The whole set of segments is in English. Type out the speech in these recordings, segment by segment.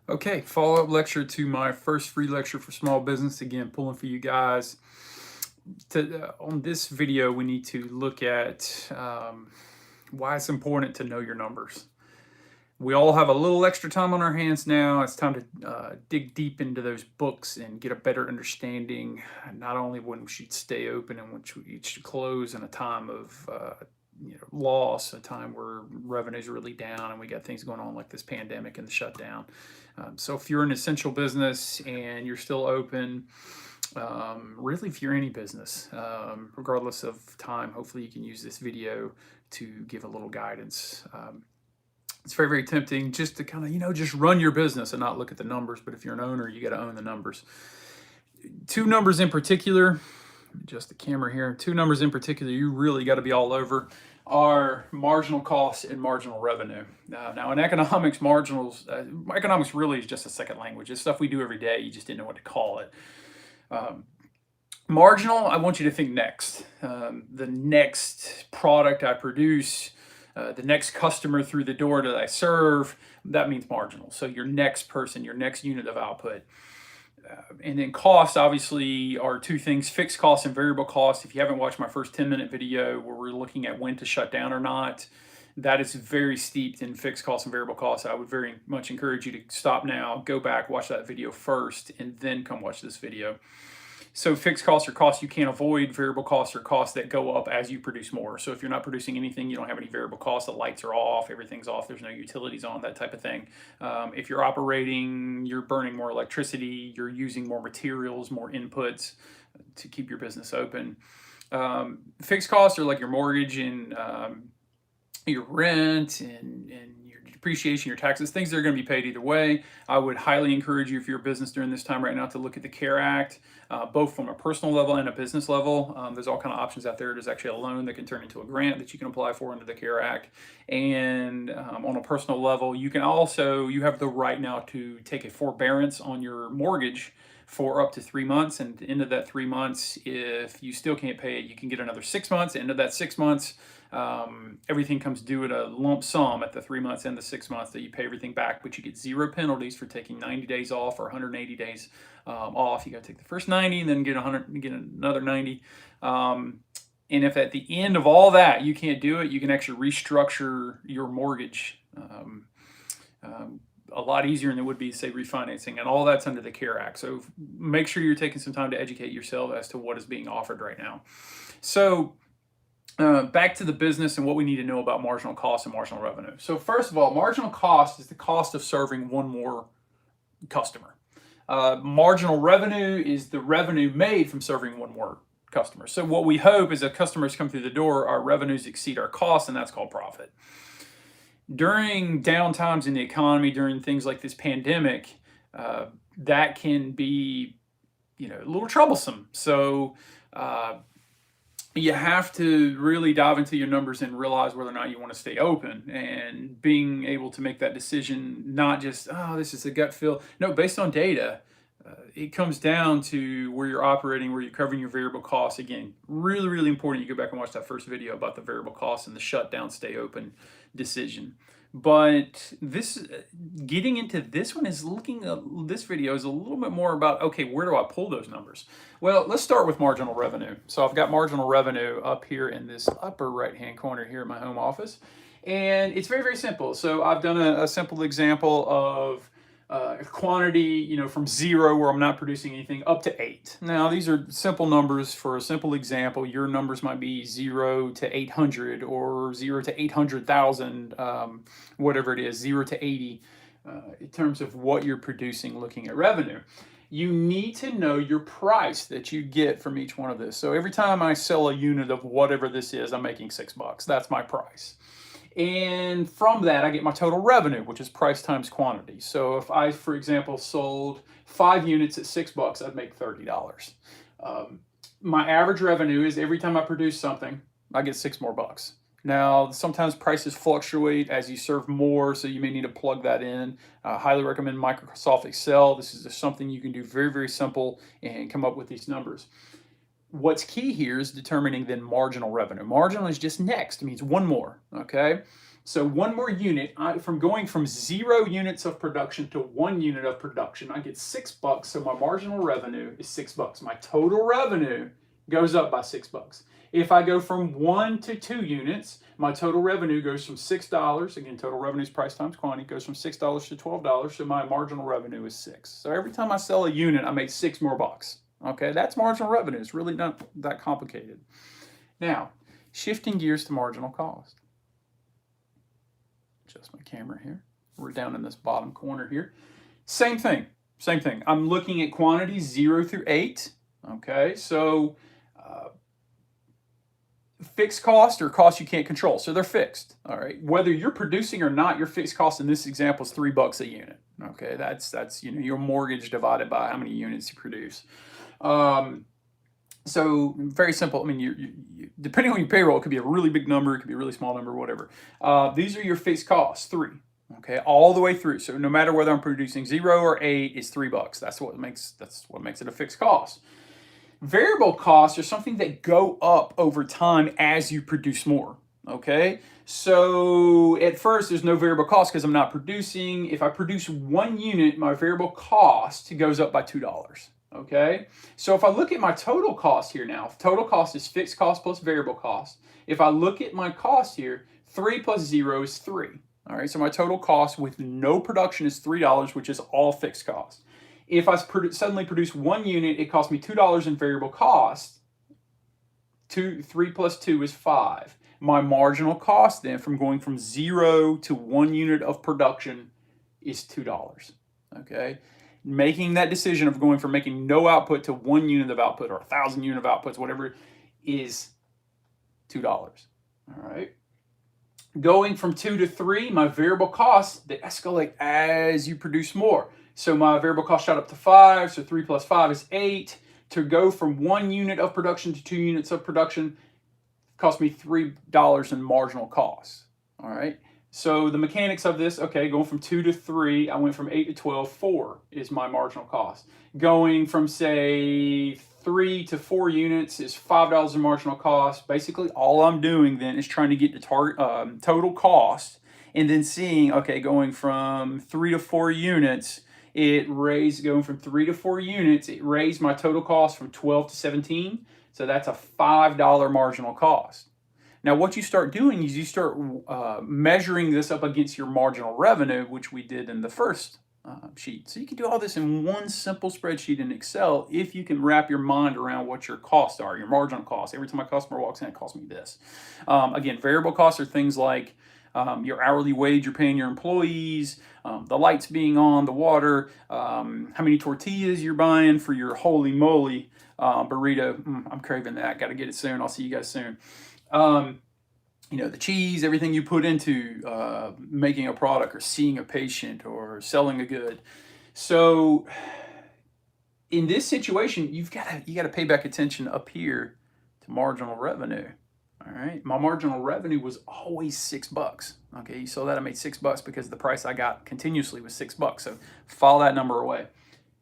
Okay, follow-up lecture to my first free lecture for small business. Again, pulling for you guys. On this video, we need to look at why it's important to know your numbers. We all have a little extra time on our hands now. It's time to dig deep into those books and get a better understanding, not only when we should stay open and when we should close in a time of loss, a time where revenue's really down and we got things going on like this pandemic and the shutdown. So if you're an essential business and you're still open, really if you're any business, regardless of time, hopefully you can use this video to give a little guidance. It's very, very tempting just to kind of, just run your business and not look at the numbers. But if you're an owner, you got to own the numbers. Two numbers in particular, adjust the camera here. Two numbers in particular, you really got to be all over are marginal cost and marginal revenue. Now in economics, economics really is just a second language. It's stuff we do every day. You just didn't know what to call it. Marginal, I want you to think next. The next product I produce, the next customer through the door that I serve, that means marginal. So your next person, your next unit of output. And then costs obviously are two things: fixed costs and variable costs. If you haven't watched my first 10-minute video where we're looking at when to shut down or not, that is very steeped in fixed costs and variable costs. I would very much encourage you to stop now, go back, watch that video first, and then come watch this video. So fixed costs are costs you can't avoid. Variable costs are costs that go up as you produce more. So if you're not producing anything, you don't have any variable costs. The lights are off, everything's off, there's no utilities on, that type of thing. If you're operating, you're burning more electricity, you're using more materials, more inputs to keep your business open. Fixed costs are like your mortgage and your rent and your depreciation, your taxes, things that are going to be paid either way. I would highly encourage you, if you're a business during this time right now, to look at the CARE Act, both from a personal level and a business level. There's all kind of options out there. There's actually a loan that can turn into a grant that you can apply for under the CARE Act. And on a personal level, you have the right now to take a forbearance on your mortgage for up to 3 months. And at the end of that 3 months, if you still can't pay it, you can get another 6 months. At the end of that 6 months, everything comes due at a lump sum at the 3 months and the 6 months that you pay everything back, but you get zero penalties for taking 90 days off or 180 days off. You got to take the first 90 and then get another 90. And if at the end of all that you can't do it, you can actually restructure your mortgage a lot easier than it would be, say, refinancing, and all that's under the CARE Act. So make sure you're taking some time to educate yourself as to what is being offered right now. So back to the business and what we need to know about marginal cost and marginal revenue. So first of all, marginal cost is the cost of serving one more customer. Marginal revenue is the revenue made from serving one more customer. So what we hope is that customers come through the door, our revenues exceed our costs, and that's called profit. During downtimes in the economy, during things like this pandemic, that can be, a little troublesome. So you have to really dive into your numbers and realize whether or not you want to stay open, and being able to make that decision, not just, this is a gut feel. No, based on data. It comes down to where you're operating, where you're covering your variable costs. Again, really, really important. You go back and watch that first video about the variable costs and the shutdown, stay open decision. But getting into this one this video is a little bit more about, okay, where do I pull those numbers? Well, let's start with marginal revenue. So I've got marginal revenue up here in this upper right-hand corner here in my home office. And it's very, very simple. So I've done a simple example of quantity, from 0, where I'm not producing anything, up to 8. Now, these are simple numbers for a simple example. Your numbers might be 0 to 800 or 0 to 800,000, whatever it is, 0 to 80, in terms of what you're producing looking at revenue. You need to know your price that you get from each one of this. So every time I sell a unit of whatever this is, I'm making $6. That's my price. And from that, I get my total revenue, which is price times quantity. So if I, for example, sold 5 units at $6, I'd make $30. My average revenue is every time I produce something, I get $6 more. Now, sometimes prices fluctuate as you serve more, so you may need to plug that in. I highly recommend Microsoft Excel. This is just something you can do very, very simple and come up with these numbers. What's key here is determining then marginal revenue. Marginal is just next. It means one more, okay? So one more unit, from going from 0 units of production to 1 unit of production, I get $6. So my marginal revenue is $6. My total revenue goes up by $6. If I go from 1 to 2 units, my total revenue goes from $6. Again, total revenue is price times quantity, goes from $6 to $12. So my marginal revenue is 6. So every time I sell a unit, I make 6 more bucks. Okay, that's marginal revenue. It's really not that complicated. Now, shifting gears to marginal cost. Adjust my camera here. We're down in this bottom corner here. Same thing. I'm looking at quantities 0 through 8. Okay, so fixed cost or costs you can't control. So they're fixed. All right. Whether you're producing or not, your fixed cost in this example is $3 a unit. Okay, that's your mortgage divided by how many units you produce. So very simple. I mean, you depending on your payroll, it could be a really big number, it could be a really small number, whatever. These are your fixed costs, 3. Okay, all the way through. So no matter whether I'm producing 0 or 8, it's $3. That's what makes it a fixed cost. Variable costs are something that go up over time as you produce more. Okay, so at first there's no variable cost because I'm not producing. If I produce 1 unit, my variable cost goes up by $2. Okay, so if I look at my total cost here now, total cost is fixed cost plus variable cost. If I look at my cost here, 3 plus 0 is 3. All right, so my total cost with no production is $3, which is all fixed cost. If I suddenly produce 1 unit, it costs me $2 in variable cost. 3 plus 2 is 5. My marginal cost then from going from 0 to 1 unit of production is $2. Okay, making that decision of going from making no output to 1 unit of output or 1,000 unit of outputs, whatever, is $2. All right. Going from 2 to 3, my variable costs, they escalate as you produce more. So my variable cost shot up to 5, so 3 plus 5 is 8. To go from 1 unit of production to 2 units of production cost me $3 in marginal cost. All right. So the mechanics of this, okay, going from 2 to 3, I went from 8 to 12, 4 is my marginal cost. Going from, say, 3 to 4 units is $5 in marginal cost. Basically, all I'm doing then is trying to get the total cost and then seeing, okay, going from 3 to 4 units, going from 3 to 4 units, it raised my total cost from 12 to 17. So that's a $5 marginal cost. Now, what you start doing is you start measuring this up against your marginal revenue, which we did in the first sheet. So you can do all this in one simple spreadsheet in Excel if you can wrap your mind around what your costs are, your marginal costs. Every time a customer walks in, it costs me this. Again, variable costs are things like your hourly wage you're paying your employees, the lights being on, the water, how many tortillas you're buying for your holy moly burrito. I'm craving that. Got to get it soon. I'll see you guys soon. The cheese, everything you put into making a product or seeing a patient or selling a good. So in this situation, you got to pay back attention up here to marginal revenue. All right, my marginal revenue was always $6. Okay, you saw that I made $6 because the price I got continuously was $6. So file that number away.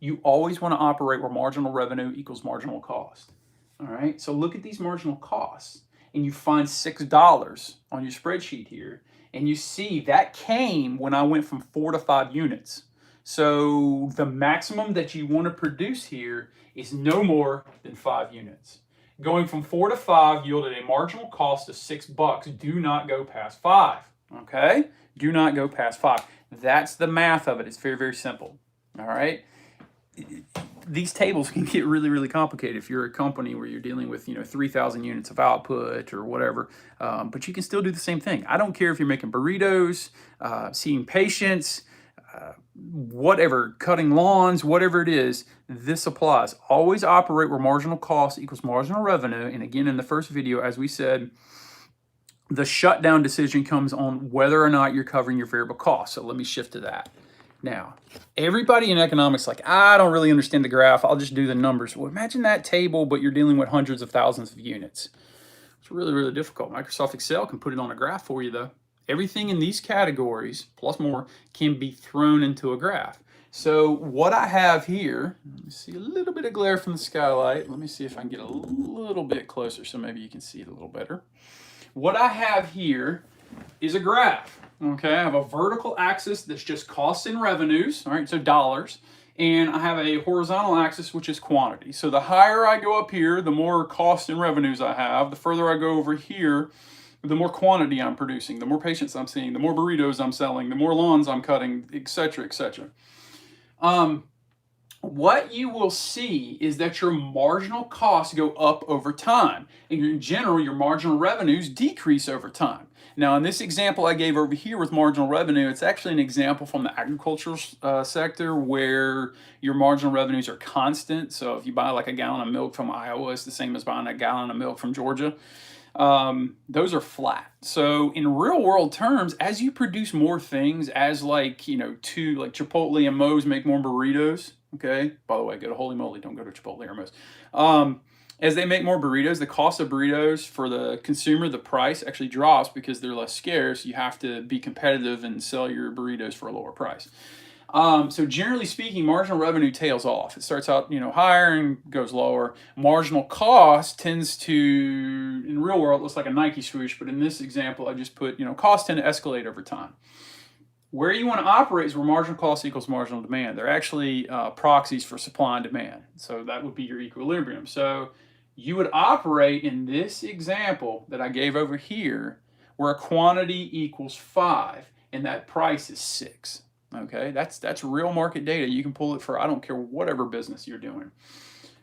You always want to operate where marginal revenue equals marginal cost. All right, so look at these marginal costs and you find $6 on your spreadsheet here, and you see that came when I went from 4 to 5 units. So the maximum that you want to produce here is no more than 5 units. Going from 4 to 5 yielded a marginal cost of $6. Do not go past 5. Okay? Do not go past 5. That's the math of it. It's very, very simple. All right? These tables can get really, really complicated if you're a company where you're dealing with 3,000 units of output or whatever. But you can still do the same thing. I don't care if you're making burritos, seeing patients, whatever, cutting lawns, whatever it is, this applies. Always operate where marginal cost equals marginal revenue. And again, in the first video, as we said, the shutdown decision comes on whether or not you're covering your variable cost. So let me shift to that. Now, everybody in economics like, I don't really understand the graph. I'll just do the numbers. Well, imagine that table, but you're dealing with hundreds of thousands of units. It's really, really difficult. Microsoft Excel can put it on a graph for you, though. Everything in these categories, plus more, can be thrown into a graph. So what I have here, let me see a little bit of glare from the skylight. Let me see if I can get a little bit closer so maybe you can see it a little better. What I have here is a graph. Okay, I have a vertical axis that's just costs and revenues, all right, so dollars, and I have a horizontal axis which is quantity. So the higher I go up here, the more cost and revenues I have. The further I go over here, the more quantity I'm producing, the more patients I'm seeing, the more burritos I'm selling, the more lawns I'm cutting, etc., etc. What you will see is that your marginal costs go up over time, and in general, your marginal revenues decrease over time. Now, in this example I gave over here with marginal revenue, it's actually an example from the agricultural sector where your marginal revenues are constant. So if you buy like a gallon of milk from Iowa, it's the same as buying a gallon of milk from Georgia. Those are flat. So in real world terms, as you produce more things, as like, like Chipotle and Moe's make more burritos, okay? By the way, go to Holy Moly, don't go to Chipotle or Moe's. As they make more burritos, the cost of burritos for the consumer, the price actually drops because they're less scarce. You have to be competitive and sell your burritos for a lower price. So generally speaking, marginal revenue tails off. It starts out, higher and goes lower. Marginal cost tends to, in real world, it looks like a Nike swoosh, but in this example, I just put, costs tend to escalate over time. Where you want to operate is where marginal cost equals marginal demand. They're actually proxies for supply and demand. So that would be your equilibrium. So you would operate in this example that I gave over here, where a quantity equals 5 and that price is 6. Okay, that's real market data. You can pull it for, I don't care, whatever business you're doing.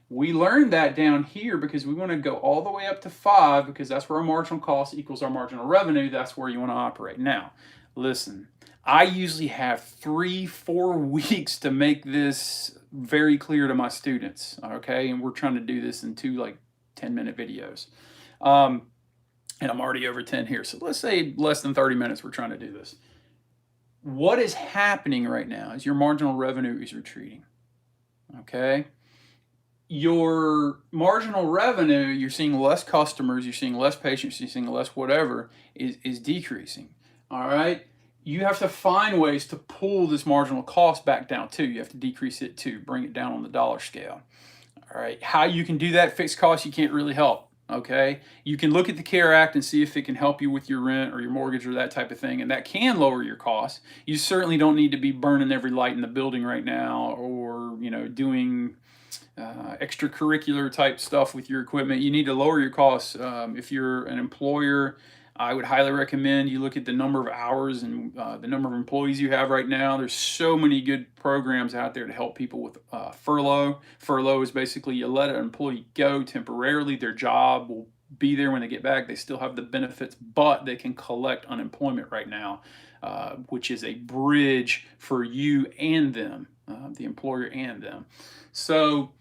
We learned that down here because we want to go all the way up to 5 because that's where our marginal cost equals our marginal revenue. That's where you want to operate. Now, listen, I usually have 3-4 weeks to make this very clear to my students, okay? And we're trying to do this in 2 10-minute videos. And I'm already over 10 here. So let's say less than 30 minutes we're trying to do this. What is happening right now is your marginal revenue is retreating, okay? Your marginal revenue, you're seeing less customers, you're seeing less patients, you're seeing less whatever, is decreasing, all right? You have to find ways to pull this marginal cost back down too. You have to decrease it too, bring it down on the dollar scale, all right? How you can do that, fixed costs, you can't really help. Okay, you can look at the CARE Act and see if it can help you with your rent or your mortgage or that type of thing, and that can lower your costs. You certainly don't need to be burning every light in the building right now, or doing extracurricular type stuff with your equipment. You need to lower your costs. If you're an employer, I would highly recommend you look at the number of hours and the number of employees you have right now. There's so many good programs out there to help people with furlough. Furlough is basically you let an employee go temporarily. Their job will be there when they get back. They still have the benefits, but they can collect unemployment right now, which is a bridge for you and them, the employer and them. So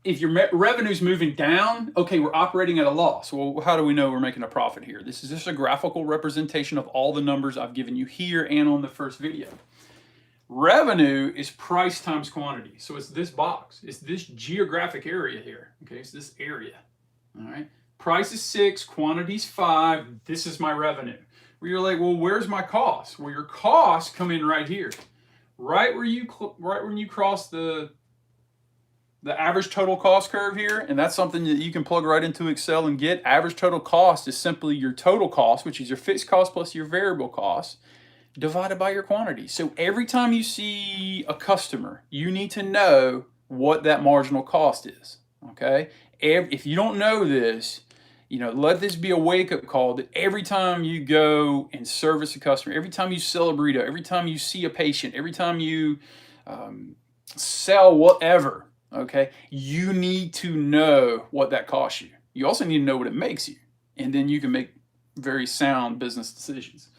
if your revenue's moving down, okay, we're operating at a loss. Well, how do we know we're making a profit here? This is just a graphical representation of all the numbers I've given you here and on the first video. Revenue is price times quantity. So it's this box. It's this geographic area here. Okay, it's this area. All right. Price is 6, quantity's 5. This is my revenue. Where you're like, well, where's my cost? Well, your costs come in right here. Right when you cross the average total cost curve here, and that's something that you can plug right into Excel and get. Average total cost is simply your total cost, which is your fixed cost plus your variable cost, divided by your quantity. So every time you see a customer, you need to know what that marginal cost is, okay? If you don't know this, let this be a wake-up call that every time you go and service a customer, every time you sell a burrito, every time you see a patient, every time you sell whatever, okay, you need to know what that costs you. You also need to know what it makes you, and then you can make very sound business decisions.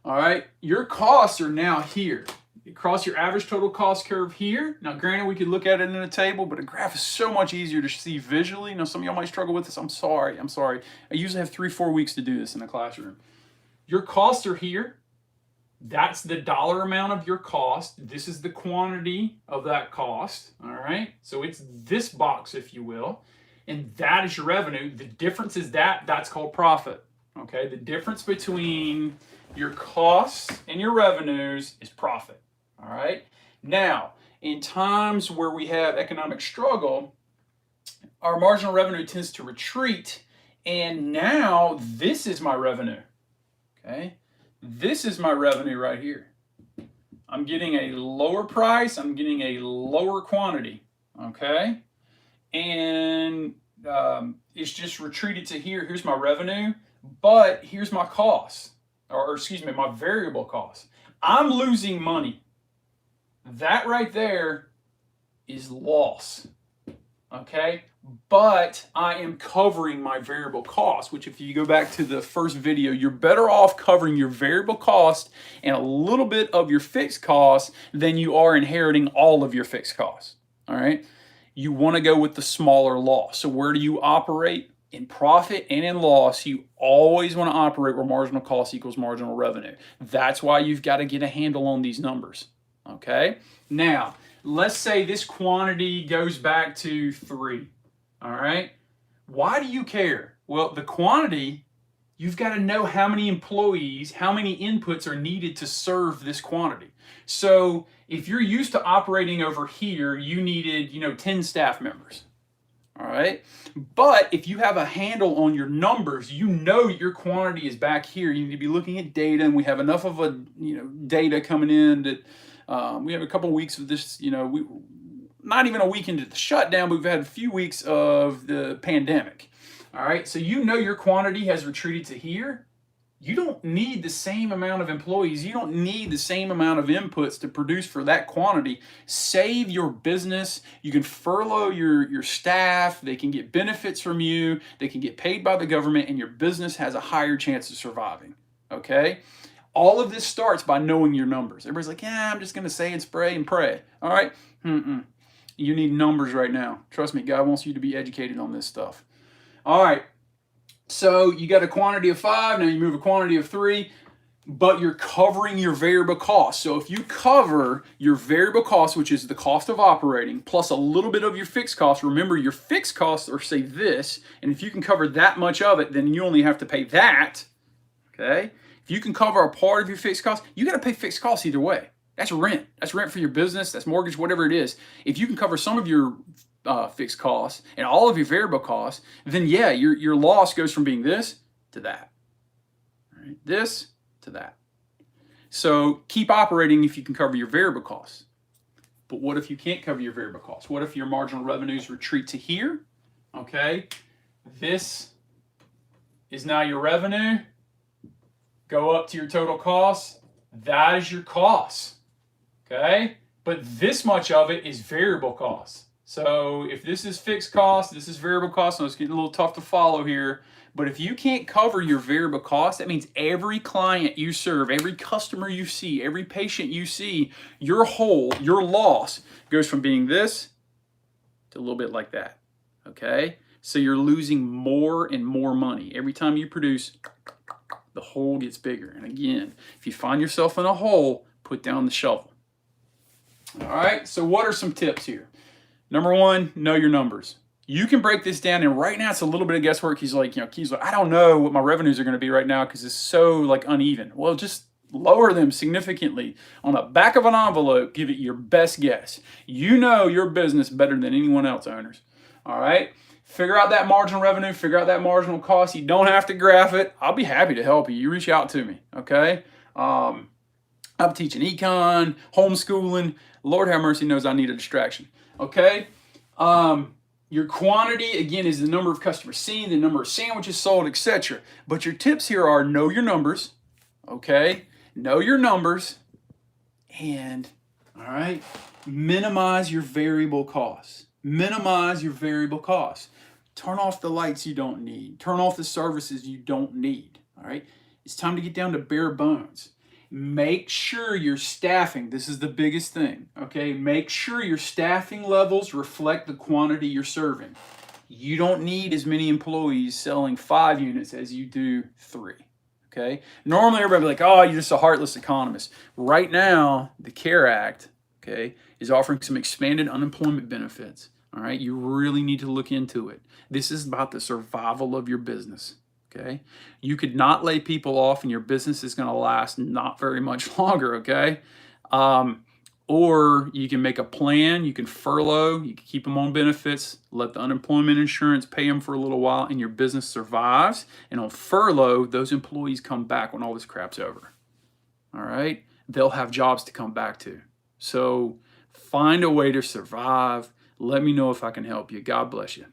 All right, your costs are now here. You cross your average total cost curve here. Now, granted, we could look at it in a table, but a graph is so much easier to see visually. Now, some of y'all might struggle with this. I'm sorry. I usually have 3-4 weeks to do this in a classroom. Your costs are here. That's the dollar amount of your cost. This is the quantity of that cost, all right? So it's this box, if you will, and that is your revenue. The difference is that's called profit, okay? The difference between your costs and your revenues is profit, all right? Now, in times where we have economic struggle, our marginal revenue tends to retreat, and now this is my revenue. Okay, this is my revenue right here. I'm getting a lower price, I'm getting a lower quantity, okay? And it's just retreated to here. Here's my revenue, but here's my cost, or excuse me, my variable cost. I'm losing money. That right there is loss, okay? But I am covering my variable cost, which if you go back to the first video, you're better off covering your variable cost and a little bit of your fixed costs than you are inheriting all of your fixed costs, all right? You want to go with the smaller loss. So where do you operate? In profit and in loss, you always want to operate where marginal cost equals marginal revenue. That's why you've got to get a handle on these numbers, okay? Now, let's say this quantity goes back to 3, all right? Why do you care? Well, the quantity, you've got to know how many employees, how many inputs are needed to serve this quantity. So if you're used to operating over here, you needed, 10 staff members, all right? But if you have a handle on your numbers, you know your quantity is back here. You need to be looking at data, and we have enough of a, data coming in that we have a couple weeks of this, not even a week into the shutdown, but we've had a few weeks of the pandemic. All right, so you know your quantity has retreated to here. You don't need the same amount of employees. You don't need the same amount of inputs to produce for that quantity. Save your business. You can furlough your staff. They can get benefits from you. They can get paid by the government, and your business has a higher chance of surviving, okay? All of this starts by knowing your numbers. Everybody's like, yeah, I'm just going to say and spray and pray, all right? You need numbers right now. Trust me, God wants you to be educated on this stuff. All right. So you got a quantity of 5, now you move a quantity of 3, but you're covering your variable cost. So if you cover your variable cost, which is the cost of operating, plus a little bit of your fixed cost, remember your fixed costs are, say, this, and if you can cover that much of it, then you only have to pay that, okay? If you can cover a part of your fixed cost, you got to pay fixed costs either way. That's rent. That's rent for your business. That's mortgage, whatever it is. If you can cover some of your fixed costs and all of your variable costs, then yeah, your loss goes from being this to that. All right? This to that. So keep operating if you can cover your variable costs. But what if you can't cover your variable costs? What if your marginal revenues retreat to here? Okay, this is now your revenue. Go up to your total costs. That is your costs. Okay, but this much of it is variable costs. So if this is fixed cost, this is variable cost, and it's getting a little tough to follow here. But if you can't cover your variable cost, that means every client you serve, every customer you see, every patient you see, your loss goes from being this to a little bit like that, okay? So you're losing more and more money. Every time you produce, the hole gets bigger. And again, if you find yourself in a hole, put down the shovel. All right, so what are some tips here? Number 1, know your numbers. You can break this down, and right now it's a little bit of guesswork. He's like, I don't know what my revenues are going to be right now because it's so uneven. Well, just lower them significantly on the back of an envelope. Give it your best guess. You know your business better than anyone else, owners. All right, figure out that marginal revenue. Figure out that marginal cost. You don't have to graph it. I'll be happy to help you. You reach out to me. Okay. I'm teaching econ, homeschooling. Lord have mercy knows I need a distraction. Okay. Your quantity, again, is the number of customers seen, the number of sandwiches sold, etc. But your tips here are know your numbers, okay? Know your numbers, and, all right, minimize your variable costs. Minimize your variable costs. Turn off the lights you don't need. Turn off the services you don't need, all right? It's time to get down to bare bones. Make sure your staffing, this is the biggest thing, okay? Make sure your staffing levels reflect the quantity you're serving. You don't need as many employees selling 5 units as you do 3, okay? Normally everybody will be like, oh, you're just a heartless economist. Right now, the CARE Act, okay, is offering some expanded unemployment benefits, all right? You really need to look into it. This is about the survival of your business. Okay, you could not lay people off and your business is going to last not very much longer, okay? Or you can make a plan, you can furlough, you can keep them on benefits, let the unemployment insurance pay them for a little while, and your business survives. And on furlough, those employees come back when all this crap's over. All right? They'll have jobs to come back to. So find a way to survive. Let me know if I can help you. God bless you.